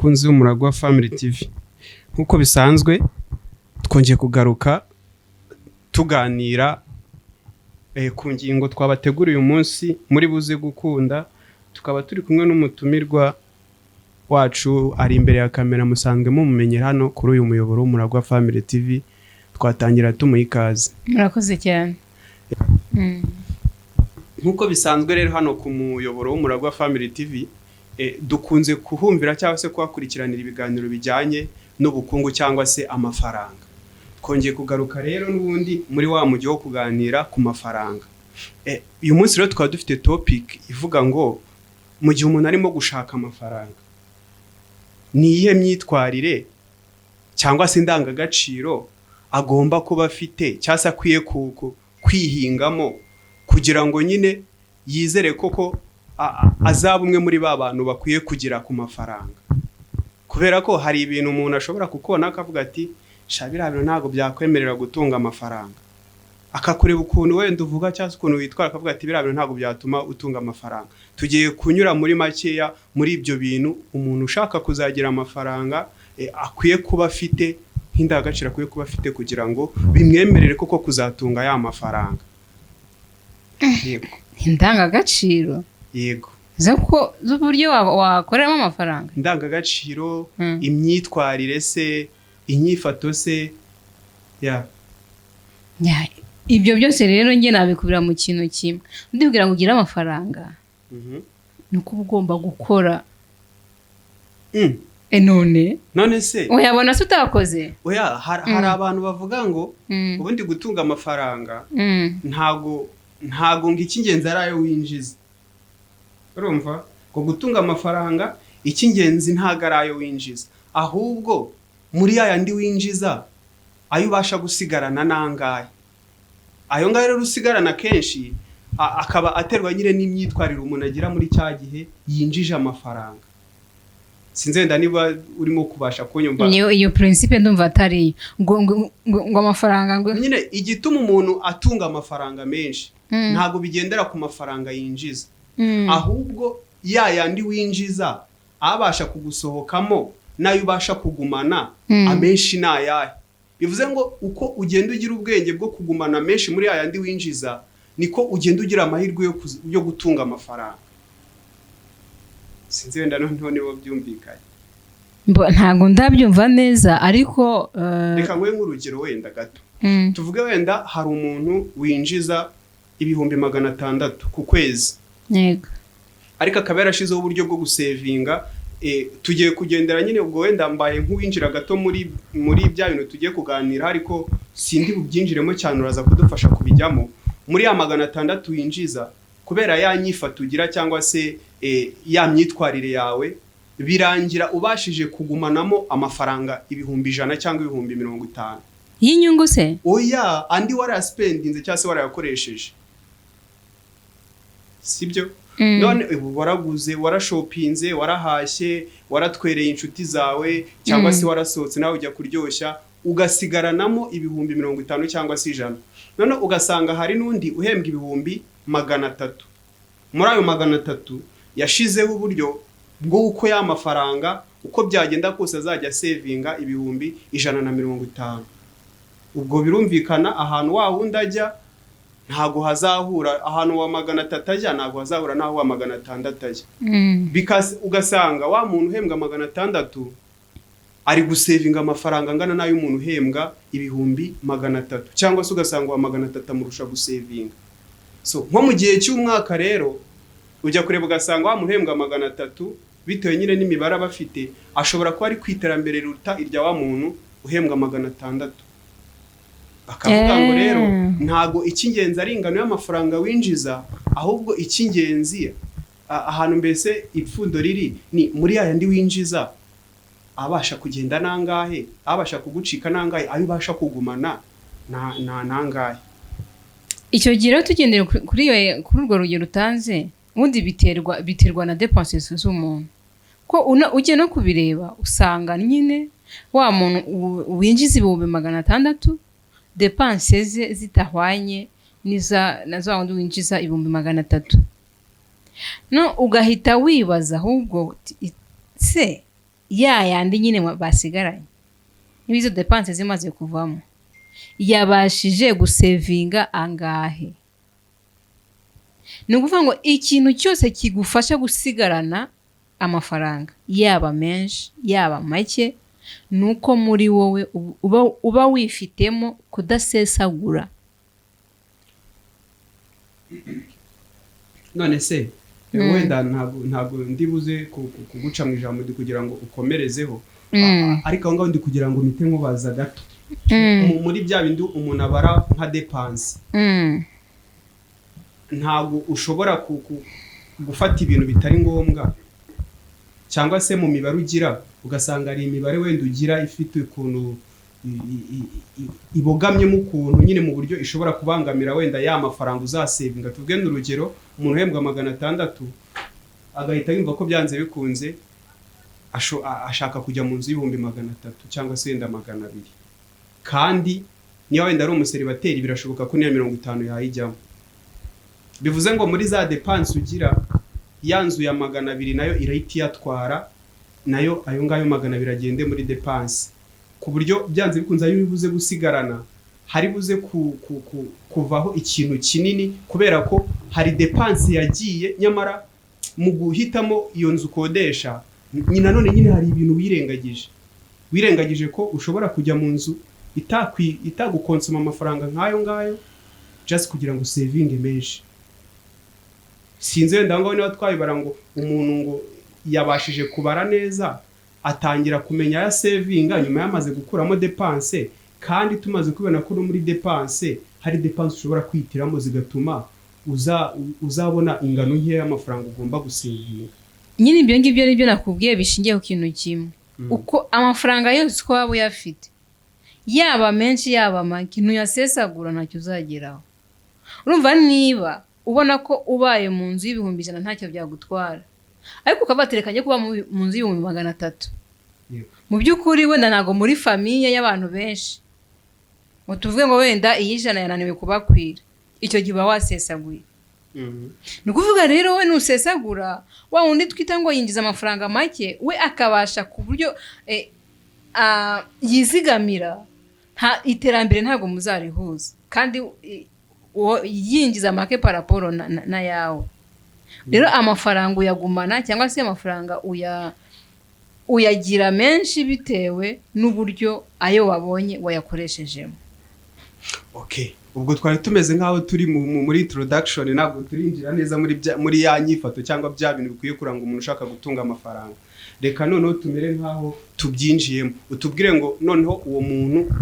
bakunzi b'Umuragwa Family TV. Nkuko bisanzwe twongeye kugaruka tuganira ku ngingo twabateguriye uyu munsi muri buze gukunda, tukaba turi kumwe n'umutumirwa wacu ari imbere ya kamera, musanzwe mumumenyera hano kuri uyu muyoboro w'Umuragwa Family TV. Twatangira tumuha ikaze. Murakoze cyane. Nkuko bisanzwe rero hano ku muyoboro w'Umuragwa Family TV dukunze kuhumvira cyangwa se kwakurikiranira ibiganiro bijyanye n'ubukungu cyangwa se amafaranga. Twongeye kugaruka rero n'ubundi muri wa mujyi wo kuganira ku mafaranga. Uyu munsi rero twaba dufite topic ivuga ngo mu gihe umuntu arimo gushaka amafaranga, ni iyihe myitwarire cyangwa se indangagaciro agomba kuba afite cyangwa se akwiye kwihingamo kugira ngo nyine yizere koko azaba umwe muri ba bantu bakwiye kugira ku mafaranga. Kubera ko hari ibintu umuntu ashobora kukona akavuga ati shabira bintu ntago byakwemerera gutunga amafaranga, akakureba ukuntu wenda uvuga cyangwa ukuntu witwara akavuga ati bira bintu ntago byatuma utunga amafaranga. Tugiye kunyura muri makeya muri ibyo bintu umuntu ushaka kuzagira amafaranga akwiye kuba afite, nk'indangagaciro akwiye kuba afite kugira ngo bimwemerere koko kuzatunga ya mafaranga. Yego, indangagaciro. Yego, z'uburyo wakoreramo amafaranga. Indangagaciro, imyitwarire se, inyifato se, ibyo byose rero njye nabikubira mu kintu kimwe. Ndibwira ngo ugire amafaranga nuko ugomba gukora. None se uyabona se utakoze? Oya, hari abantu bavuga ngo ubundi gutunga amafaranga ntago ngo icy'ingenzi ari ayo winjiza. Urumva ko gutunga amafaranga icy'ingenzi ntago ari ayo winjiza, ahubwo muri yandi winjiza ayo ubasha gusigarana nangahe. Ayo ngayo rero usigarana kenshi akaba aterwa nyine n'imyitwarire umuntu agira muri cya gihe yinjije amafaranga. Sinzi wenda niba urimo kubasha kunyumva. Iyo principe ndumva atari ngo amafaranga ngo nyine igituma umuntu atunga amafaranga menshi ntago bigendera ku mafaranga yinjiza, ahubwo yandi winjiza abasha kugusohokamo nayo ubasha kugumana amenshi nayahe. Bivuze ngo uko ugenda ugira ubwenge bwo kugumana menshi muri yandi winjiza, niko ugenda ugira amahirwe yo gutunga amafaranga. Sinzi wenda noneho nibo byumvikanye. Ntago ndabyumva neza, ariko reka ngwe nk'urugero wenda gato. Tuvuge wenda hari umuntu winjiza 600 ku kwezi. Yego. Ariko akaba yarashizeho uburyo bwo gusevinga. Tugiye kugendera nyine ubwo wenda mbaye nk'uwinjira gato muri bya bintu tugiye kuganira, ariko sindi bubyinjiremo cyane, uraza kudufasha kubijyamo. Muri ya 600 winjiza, kubera ya nyifata ugira cyangwa se ya myitwarire yawe, birangira ubashije kugumanamo amafaranga 100 cyangwa 50. Y'inyungu se? Oya, andi waraspendinze cyangwa se warayakoresheje. Sibyo? None waraguze, warashopinze, warahashye, waratwereye inshuti zawe cyangwa se warasohotse nawe ujya kuryoshya, ugasigaranamo 50 cyangwa se 100. None ugasanga hari nundi uhembwa 300. Muri ayo 300 yashizeho uburyo bwo uko ya mafaranga uko byagenda kose azajya savinga 150. Ubwo birumvikana ahantu wa wundi ajya ntago hazahura, ahantu wa 300 ajya ntago hazahura naho wa 600 ajya. Because ugasanga wa muntu uhembwa 600 ari gusavinga amafaranga angana nayo umuntu uhembwa 300, cyangwa se ugasanga wa 600 amurusha gusavinga. So nko mu gihe cy'umwaka rero ujya kureba ugasanga wa muhembwa 600 bitewe nyine n'imibare bafite, ashobora kuba ari kwiterambere ruta irya wa muntu uhembwa 600. Bakavuga ngo rero ntago icy'ingenzi ari ingano y'amafaranga winjiza, ahubwo icy'ingenzi ahantu mbese ipfundo riri ni muri yandi winjiza abasha kugenda nangahe, abasha kugucika nangahe, ayo ubasha kugumana nangahe. Icyo gihe rero tugendera kuri urwo rugero utanze, ubundi biterwa na dépenses z'umuntu. Ko ugiye no kubireba usanga nyine wa muntu winjiza 600 dépenses ze zitahwanye na za wundi winjiza 300. No ugahita wibaza ahubwo se yandi nyine basigaranye niba izo depanse zimaze kuvamo yabashije gusevinga angahe. Ni ukuvuga ngo ikintu cyose kigufasha gusigarana amafaranga yaba menshi yaba make ni uko muri wowe uba wifitemo kudasesagura. none se wenda ntabwo ndibuze kuguca mu ijambo kugira ngo ukomerezeho, ariko aho ngaho ndi kugira ngo mpite nkubaza gato muri bya bindi umuntu abara nka depanse. Ntabwo ushobora gufata ibintu bitari ngombwa, cyangwa se mu mibare ugira ugasanga ari imibare wenda ugira ifite ukuntu ibogamyemo ukuntu nyine mu buryo ishobora kubangamira wenda ya mafaranga uzasevinga. Tuvuge n'urugero, umuntu uhembwa 600 agahita yumva ko byanze bikunze ashaka kujya mu nzu y'ibihumbi 300 cyangwa se wenda 200, kandi niyo wenda ari umuseribateri birashoboka ko niya 50 yayijyamo. Bivuze ngo muri za depanse ugira ya nzu ya 200 nayo irahita iyatwara, nayo ayo ngayo 200 agende muri depanse, ku buryo byanze bikunze ayo bibuze gusigarana hari buze kuvaho ikintu kinini, kubera ko hari depanse yagiye, nyamara mu guhitamo iyo nzu ukodesha nanone nyine hari ibintu wirengagije ko ushobora kujya mu nzu itagukonsoma amafaranga nk'ayo ngayo just kugira ngo sevinge menshi. Sinzi wenda ngo niba twabibara ngo umuntu ngo yabashije kubara neza atangira kumenya ya sevinga nyuma yamaze gukuramo depanse, kandi tumaze kubona ko muri depanse hari depanse ushobora kwitiramo zigatuma uzabona ingano nke y'amafaranga ugomba gusevinga. Nyine ibyo ngibyo nibyo nakubwiye bishingiye ku kintu kimwe, uko amafaranga yose uko waba uyafite yaba menshi yaba make ntuyasesagura ntacyo uzageraho. Urumva niba ubona ko ubaye mu nzu y'ibihumbi 100 ntacyo byagutwara, ariko ukabaterekanye kuba mu nzu y'ibihumbi 300, mu by'ukuri wenda ntago muri famiye y'abantu benshi ngo tuvuge ngo wenda iyi 100 yananiwe kubakwira, icyo gihe uba wasesaguye. Ni ukuvuga rero we nusesagura wa wundi twita ngo yinjiza amafaranga make, we akabasha ku buryo yizigamira, iterambere ntabwo muzarihuza, kandi yinjiza make paraporo na yawe. Rero amafaranga uyagumana cyangwa se amafaranga uyagira menshi bitewe n'uburyo ayo wabonye wayakoreshejemo. Okay, ubwo twari tumeze nkaho turi muri introduction, ntabwo turinjira neza muri ya nyifato cyangwa bya bintu bikwiye kuranga umuntu ushaka gutunga amafaranga. Reka noneho tumere nkaho tubyinjiyemo, utubwire ngo noneho uwo muntu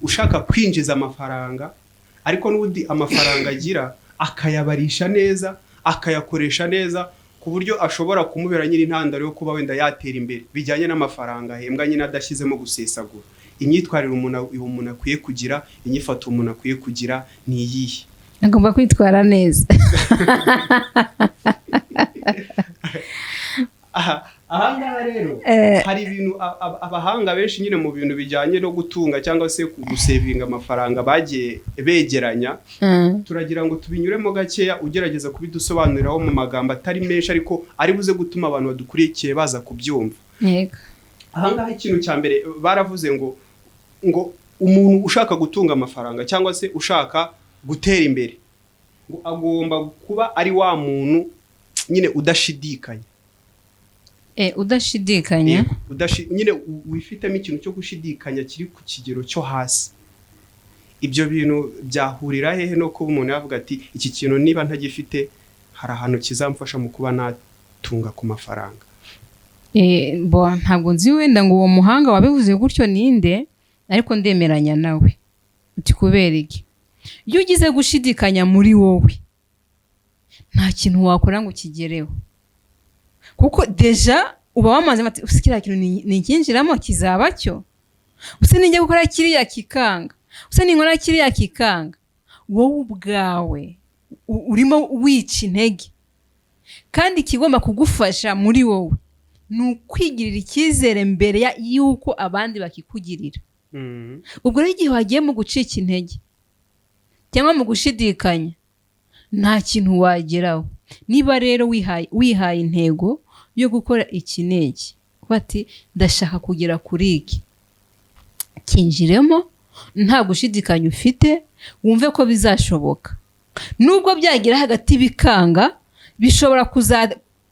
ushaka kwinjiza amafaranga, ariko n'ubundi amafaranga agira akayabarisha neza, akayakoresha neza, ku buryo ashobora kumubera nyiri intandaro yo kuba wenda yatera imbere bijyanye n'amafaranga ahembwa nyine adashyizemo gusesagura. Imyitwarire umuntu akwiye kugira, inyifato umuntu akwiye kugira ni iyihe? Agomba kwitwara neza. Ahangaha rero hari ibintu abahanga benshi nyine mu bintu bijyanye no gutunga cyangwa se gusevinga amafaranga bagiye begeranya. Turagira ngo tubinyuremo gakeya ugerageza kubidusobanuriraho mu magambo atari menshi, ariko ari buze gutuma abantu badukurikiye baza kubyumva. Yego. Ahangaha ikintu cya mbere baravuze ngo umuntu ushaka gutunga amafaranga cyangwa se ushaka gutera imbere ngo agomba kuba ari wa muntu nyine udashidikanya. Udashidikanya nyine wifitemo ikintu cyo gushidikanya kiri ku kigero cyo hasi. Ibyo bintu byahurira hehe no kuba umuntu yavuga ati iki kintu niba ntagifite hari ahantu kizamfasha mu kuba natunga ku mafaranga? Ntabwo nzi wenda ngo uwo muhanga wabivuze gutyo ninde, ariko ndemeranya nawe. Uti kubera iki? Iyo ugize gushidikanya muri wowe nta kintu wakora ngo kigereho, kuko deja uba wamaze ati usikira kintu ni kinjiramo kizaba cyo, use ninjye gukora kiriya kikanga, use ninkora kiriya kikanga, wowe ubwawe urimo wica intege. Kandi kigomba kugufasha muri wowe ni ukwigirira icyizere mbere y'uko abandi bakikugirira. Ubwo rero igihe wagiye mu gucika intege cyangwa mu gushidikanya nta kintu wageraho. Niba rero wihaye intego yo gukora iki n'iki, bati ndashaka kugera kuri iki, kinjiremo nta gushidikanya ufite, wumve ko bizashoboka. Nubwo byagira hagati bikanga, bishobora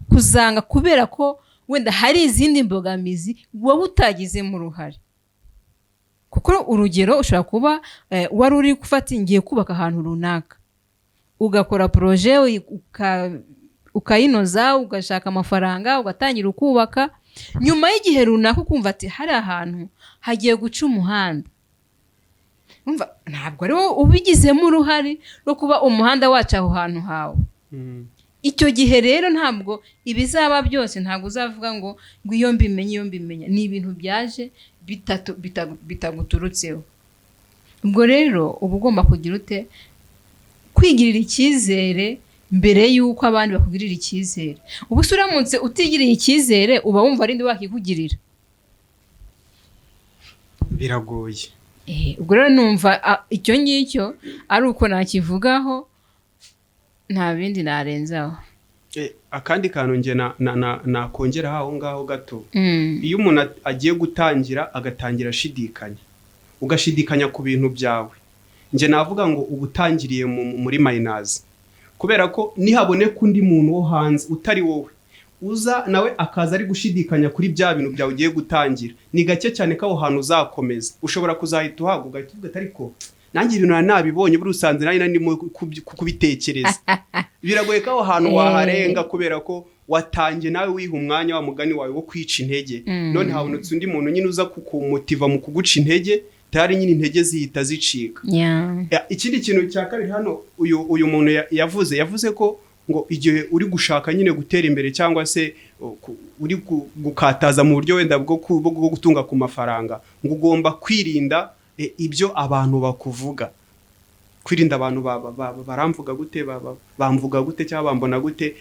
kuzanga kubera ko wenda hari izindi mbogamizi wowe utagizemo uruhare. Kuko urugero ushobora kuba wari uri gufata ngiye kubaka ahantu runaka, ugakora proje ukayinoza, ugashaka amafaranga, ugatangira ukubaka, nyuma y'igihe runaka ukumva ati hari ahantu hagiye guca umuhanda. Ntabwo ari wowe ubigizemo uruhare no kuba umuhanda waca aho hantu hawe. Icyo gihe rero ntabwo ibizaba byose, ntabwo uzavuga ngo iyo mbimenye. Ni ibintu byaje bitaguturutseho. Ubwo rero uba ugomba kugira ute? Kwigirira icyizere mbere y'uko abandi bakugirira icyizere. Ubu se uramutse utigiriye icyizere uba wumva ari nde wakikugirira? Biragoye. Ubwo rero numva icyo ngicyo ari uko nakivugaho, nta bindi narenzaho. Akandi kantu nge nakongera aho ngaho gato. Iyo umuntu agiye gutangira agatangira ashidikanya, ugashidikanya ku bintu byawe, nge navuga ngo ubutangiriye muri mayinazi. Kubera ko nihaboneka undi muntu wo hanze utari wowe uza nawe akaza ari gushidikanya kuri bya bintu byawe ugiye gutangira, ni gake cyane ko aho hantu uzakomeza. Ushobora kuzahita uhaga ugahita uvuga ariko nanjye ibintu nabibonye buri usanze nari ndimo kubitekereza. Biragoye ko aho hantu waharenga kubera ko watangiye nawe wiha umwanya wa mugani wawe wo kwica intege. None habonetse undi muntu nyine uza kukumotiva mu kuguca intege, tari nyine intege zihita zicika. Ikindi kintu cya kabiri hano uyu muntu yavuze ko ngo igihe uri gushaka nyine gutera imbere cyangwa se uri gukataza mu buryo wenda bwo gutunga ku mafaranga, ngo ugomba kwirinda ibyo abantu bakuvuga. Kwirinda abantu baramvuga gute, bamvuga gute cyangwa bambona gute.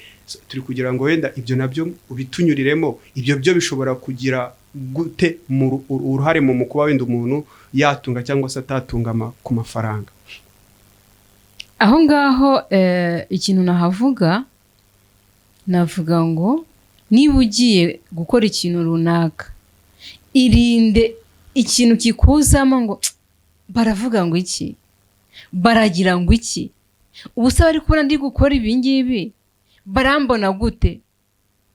Turi kugira ngo wenda ibyo nabyo ubitunyuriremo. Ibyo byo bishobora kugira gute mu uruhare mu kuba wenda umuntu yatunga cyangwa se atatunga ku mafaranga. Aho ngaho ikintu navuga ngo niba ugiye gukora ikintu runaka, irinde ikintu kikuzamo ngo baravuga ngo iki, baragira ngo iki, ubu se bari kubona ndi gukora ibi ngibi barambona gute?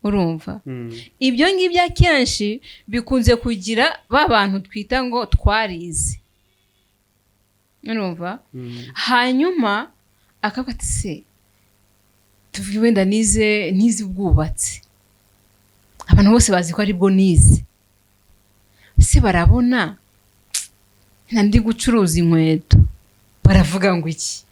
Urumva? Ibyo ngibyo akenshi bikunze kugira ba bantu twita ngo twarize. Urumva? Hanyuma akavuga ati se tuvuge wenda nize ubwubatsi, abantu bose bazi ko ari bwo nize, se barabona ndi gucuruza inkweto baravuga ngo iki?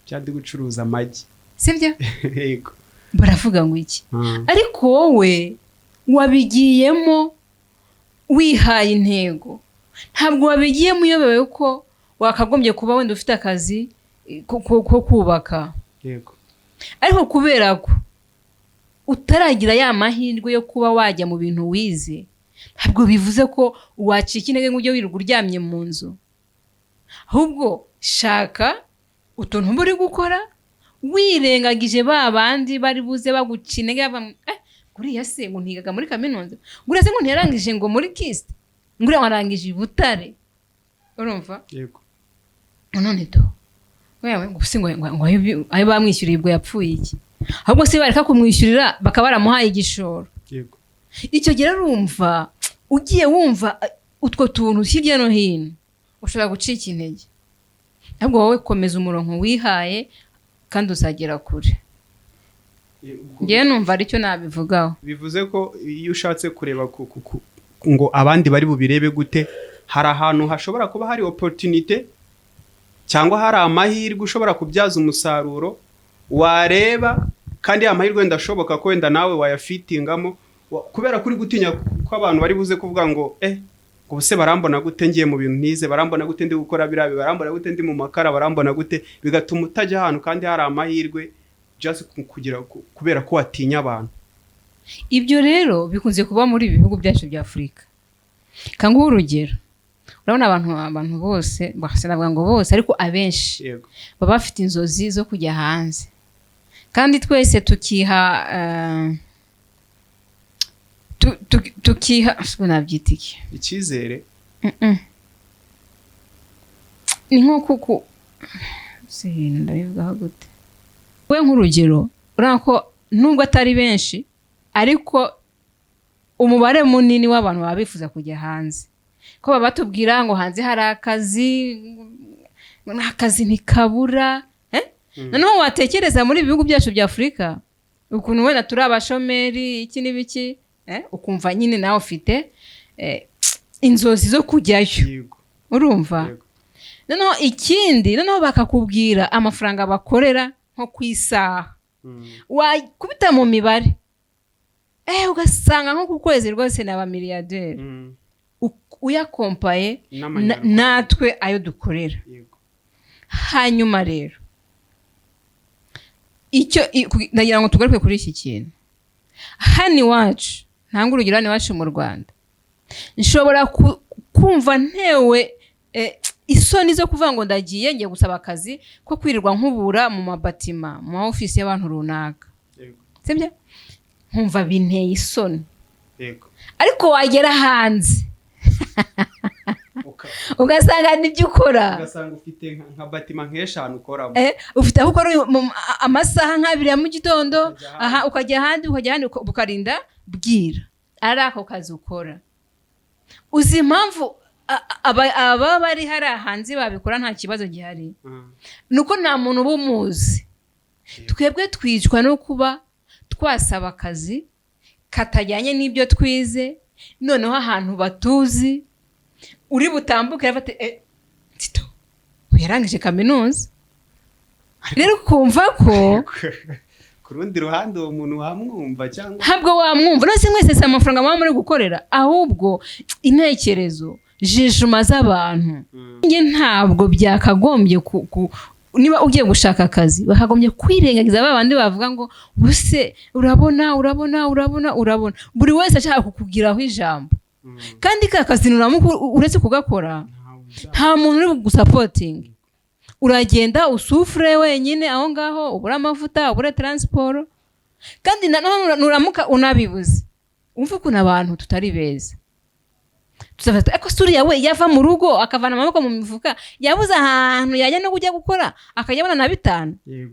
Cyandi gucuruza amagi, sibyo? Yego. Baravuga ngo iki? Ariko wowe wabigiyemo wihaye intego, ntabwo wabigiyemo uyobewe ko wakagombye kuba wenda ufite akazi ko kubaka. Yego. Ariko kubera ko utaragira ya mahirwe yo kuba wajya mu bintu wize, ntabwo bivuze ko wacika intege ngo ujye wirirwa uryamye mu nzu. Ahubwo shaka utuntu uri gukora wirengagije ba bandi bari buze baguca intege guriya se ngo ntigaga muri kaminuza, guriya se ngo ntiyarangije ngo muri kiste, nguriya warangije Butare. Urumva? Yego. None to wewe ngo se ngo ayo bamwishyuriye ubwo yapfuye iki? Ahubwo se bareka kumwishyurira bakaba baramuhaye igishoro. Yego. Icyo gihe urumva ugiye wumva utwo tuntu hirya no hino ushobora gucika intege. Ahubwo wowe komeza umurongo wihaye kandi uzagera kure. Ngiye numva aricyo nabivugaho. Bivuze ko iyo ushatse kureba ngo abandi bari bubirebe gute, hari ahantu hashobora kuba hari opportunity cyangwa hari amahirwe ushobora kubyaza umusaruro wareba, kandi amahirwe ndashoboka ko wenda nawe wayafitingamo, kubera kuri gutinya ko abantu bari buze kuvuga ngo ngo se barambona gute ngiye mu bintu nize, barambona gute ndi gukora birabe, barambona gute ndi mu makara, barambona gute, bigatuma utajya ahantu kandi hari amahirwe just kugira kubera ko watinya abantu. Ibyo rero bikunze kuba muri ibihugu byacu bya Afurika. Kanguha urugero, urabona abantu bose, navuga ngo bose ariko abenshi baba bafite inzozi zo kujya hanze, kandi twese tukiha nabyita iki icyizere ni nko kuko ndabivugaho gute we nk'urugero urabona ko nubwo atari benshi ariko umubare munini w'abantu baba bifuza kujya hanze ko baba batubwira ngo hanze hari akazi ntikabura noneho watekereza muri ibi bihugu byacu bya Afurika ukuntu wenda turi abashomeri iki n'ibiki ukumva nyine nawe ufite inzozi zo kujyayo urumva noneho ikindi noneho bakakubwira amafaranga bakorera nko ku isaha wakubita mu mibare ugasanga nko ku kwezi rwose ni abamiliyaderi uyakompaye natwe ayo dukorera hanyuma rero icyo ndagira ngo tugaruke kuri iki kintu hano iwacu ntanga urugero hano iwacu mu Rwanda nshobora kumva ntewe isoni zo kuvuga ngo ndagiye ngiye gusaba akazi ko kwirirwa nkubura mu mabatima mu ofisi y'abantu runaka sibyo nkumva binteye isoni ariko wagera hanze ugasanga nibyo ukora ugasanga ufite nka batima nk'eshanu ukoramo ufite aho ukora amasaha nk'abiri ya mu gitondo ukajya ahandi ukarinda bwira ari ako kazi ukora uzi impamvu aba bari hari hanze babikora nta kibazo gihari nuko nta muntu uba umuzi twebwe twicwa no kuba twasaba akazi katajyanye n'ibyo twize noneho ahantu batuzi uri butambuke yafate tito yarangije kaminuza rero ukumva ko ku rundi ruhande uwo muntu wamwumva cyangwa ntabwo wamwumva nose mwese si amafaranga muba muri gukorera ahubwo intekerezo jijuma z'abantu njye ntabwo byakagombye niba ugiye gushaka akazi bakagombye kwirengagiza babandi bavuga ngo buse urabona buri wese ashaka kukugiraho ijambo kandi ka kazi uretse kugakora nta muntu uri gusapotinga uragenda usufure wenyine aho ngaho ubura amavuta ubura transport kandi nuramuka unabibuze umva ukuntu abantu tutari beza tuzafata ariko suriya we yava mu rugo akavana amaboko mu mifuka yabuze ahantu yajya no kujya gukora akajyabona na 5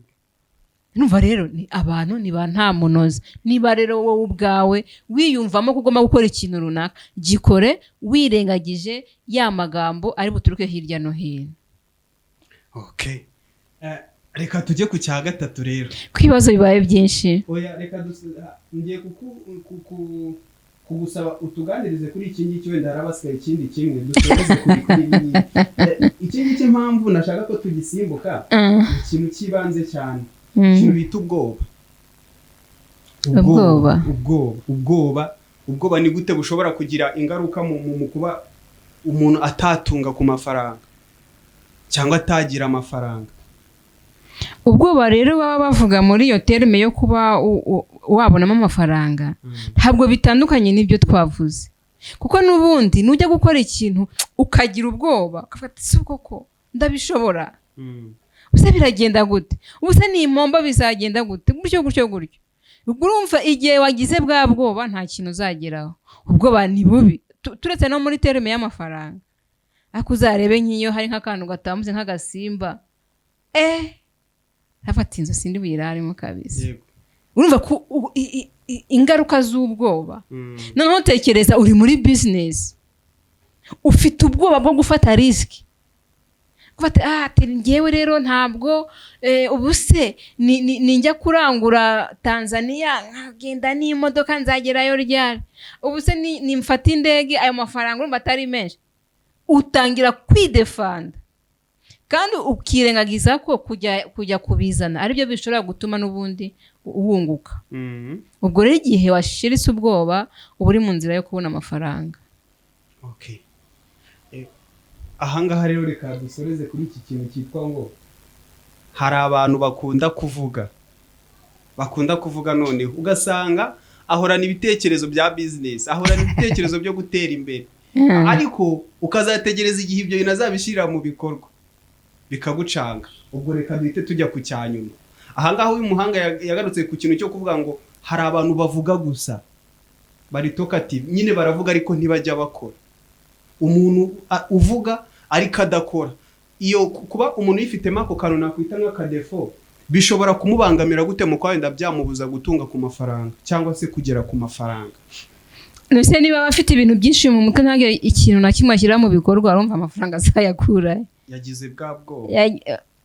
numva rero ni abantu niba nta munoze niba rero wowe ubwawe wiyumvamo kugomba gukora ikintu runaka gikore wirengagije ya magambo ari buturuke hirya no hino reka tujye ku cya gatatu rero kwibazo bibaye byinshi reka ngiye kugusaba utuganirize kuri iki ngiki wenda harabasigaye ikindi kimwe dusoreze kuri iki ngiki impamvu nashaka ko tugisimbuka ikintu cy'ibanze cyane ikintu bita ubwoba ni gute bushobora kugira ingaruka mu kuba umuntu atatunga ku mafaranga cyangwa atagira amafaranga ubwoba rero baba bavuga muri iyo terme yo kuba wabonamo amafaranga ntabwo bitandukanye n'ibyo twavuze kuko n'ubundi nujya gukora ikintu ukagira ubwoba ukafata isuko ko ndabishobora ubuse biragenda gute ubuse nimomba bizagenda gute gutyo urumva igihe wagize bwa bwoba nta kintu uzageraho ubwoba ni bubi turetse no muri terme y'amafaranga ariko uzarebe nk'iyo hari nk'akantu gatambuze nk'agasimba hafata inzu sindi buyiraremo kabisa urumva ko ingaruka z'ubwoba noneho tekereza uri muri business ufite ubwoba bwo gufata risk gufata ngewe rero ntabwo ubuse ninjya kurangura Tanzania nkagenda n'imodoka nzagerayo ryari ubuse nimfata indege ayo mafaranga urumva atari menshi utangira kwidefanda kandi ukirengagiza ko kujya kubizana aribyo bishobora gutuma n'ubundi wunguka ubwo rero igihe washiritse ubwoba uba uri mu nzira yo kubona amafaranga ahangaha rero reka dusoreze kuri iki kintu cyitwa ngo hari abantu bakunda kuvuga noneho ugasanga ahorana ibitekerezo bya business ahorana ibitekerezo byo gutera imbere ariko ukazategereza igihe ibyo bintu azabishyirira mu bikorwa bikagucanga ubwo reka duhite tujya ku cyanyuma ahangaha uyu muhanga yagarutse ku kintu cyo kuvuga ngo hari abantu bavuga gusa bari talkative nyine baravuga ariko ntibajya bakora. Umuntu uvuga ariko adakora, iyo kuba umuntu yifitemo ako kantu nakwita nk'akadefo bishobora kumubangamira gute mu kwenda byamubuza gutunga ku mafaranga cyangwa se kugera ku mafaranga. Nose niba bafite ibintu byinshi mu mutwe ntage ikintu na kimwe ashyira mu bikorwa arumva amafaranga azayakura. Yagize bwa bwoba.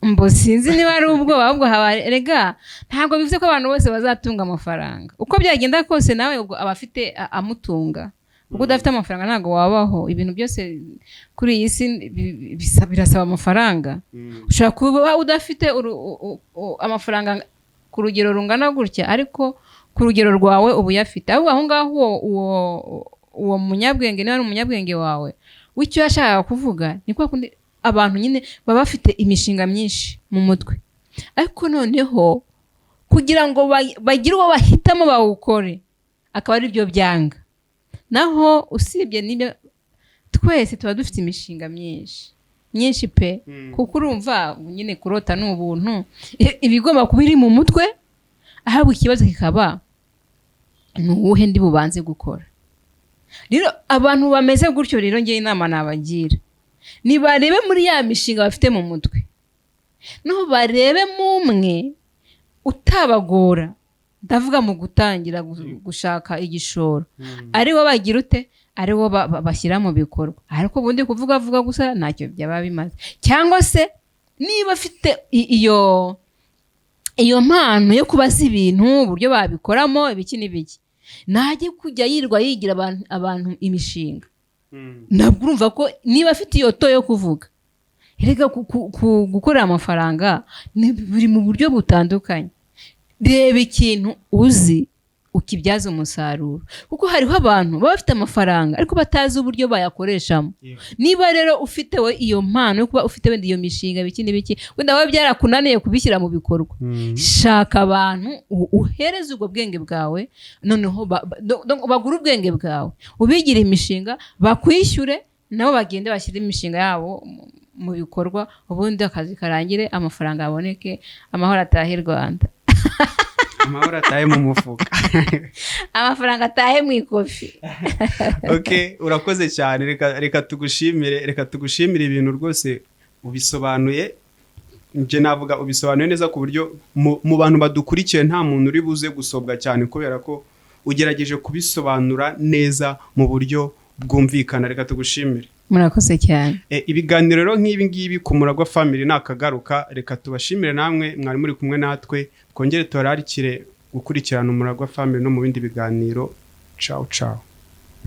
Mbo sinzi niba ari ubwoba ahubwo rega ntabwo bivuze ko abantu bose bazatunga amafaranga. Uko byagenda kose nawe ubwo abafite amutunga. Ubwo udafite amafaranga ntabwo wabaho. Ibintu byose kuri iyi si birasaba amafaranga. Ushobora kuba udafite amafaranga ku rugero rungana gutya ariko ku rugero rwawe ubu yafite. Ahubwo aho ngaho uwo munyabwenge niba ari umunyabwenge wawe w'icyo yashakaga kuvuga ni kwa kundi abantu nyine baba bafite imishinga myinshi mu mutwe, ariko noneho kugira ngo bagire uwo bahitamo bawukore akaba ari byo byanga. Naho usibye n'ibyo twese tuba dufite imishinga myinshi pe, kuko urumva nyine kurota ni ubuntu, ibigomba kuba iri mu mutwe, ahubwo ikibazo kikaba ni uwuhe ndi bubanze gukora. Rero abantu bameze gutyo rero ngiye inama nabagira, nibarebe muri ya mishinga bafite mu mutwe, no barebe mumwe utabagora, ndavuga mu gutangira gushaka igishoro, ari wo bagira ute, ari wo bashyira mu bikorwa. Ariko ubundi kuvuga gusa ntacyo byaba bimaze. Cyangwa se niba afite iyo mpano yo kubaza ibintu uburyo babikoramo ibiki n'ibiki, najye kujya yirwa yigira abantu imishinga. Ntabwo urumva ko niba afite iyo to yo kuvuga, erega gukorera amafaranga biri mu buryo butandukanye. Reba ikintu uzi ukibyaza umusaruro, kuko hariho abantu baba bafite amafaranga ariko batazi uburyo bayakoreshamo. Niba rero ufite we iyo mpano yo kuba ufite wenda iyo mishinga biki n'ibiki, wenda wowe byarakunaniye kubishyira mu bikorwa, shaka abantu uhereze ubwo bwenge bwawe, noneho bagura ubwenge bwawe, ubigira imishinga, bakwishyure, nabo bagende bashyire imishinga yabo mu bikorwa, ubundi akazi karangire, amafaranga aboneke, amahoro atahe Rwanda. Amahoro atahe mu mufuka. Amafaranga atahe mu ikofi. Okay, urakoze cyane. Reka tugushimire ibintu rwose ubisobanuye. Nje navuga ubisobanuye neza ku buryo mu bantu badukurikiye nta muntu uri buze gusobwa cyane, kubera ko ugerageje kubisobanura neza mu buryo bwumvikana. Reka tugushimire. Murakoze cyane. Ibiganiro rero nk'ibi ngibi ku Muragwa Family nakagaruka. Reka tubashimire namwe mwari muri kumwe natwe, twongere turarikire gukurikirana Umuragwa Family no mu bindi biganiro. Ciao ciao.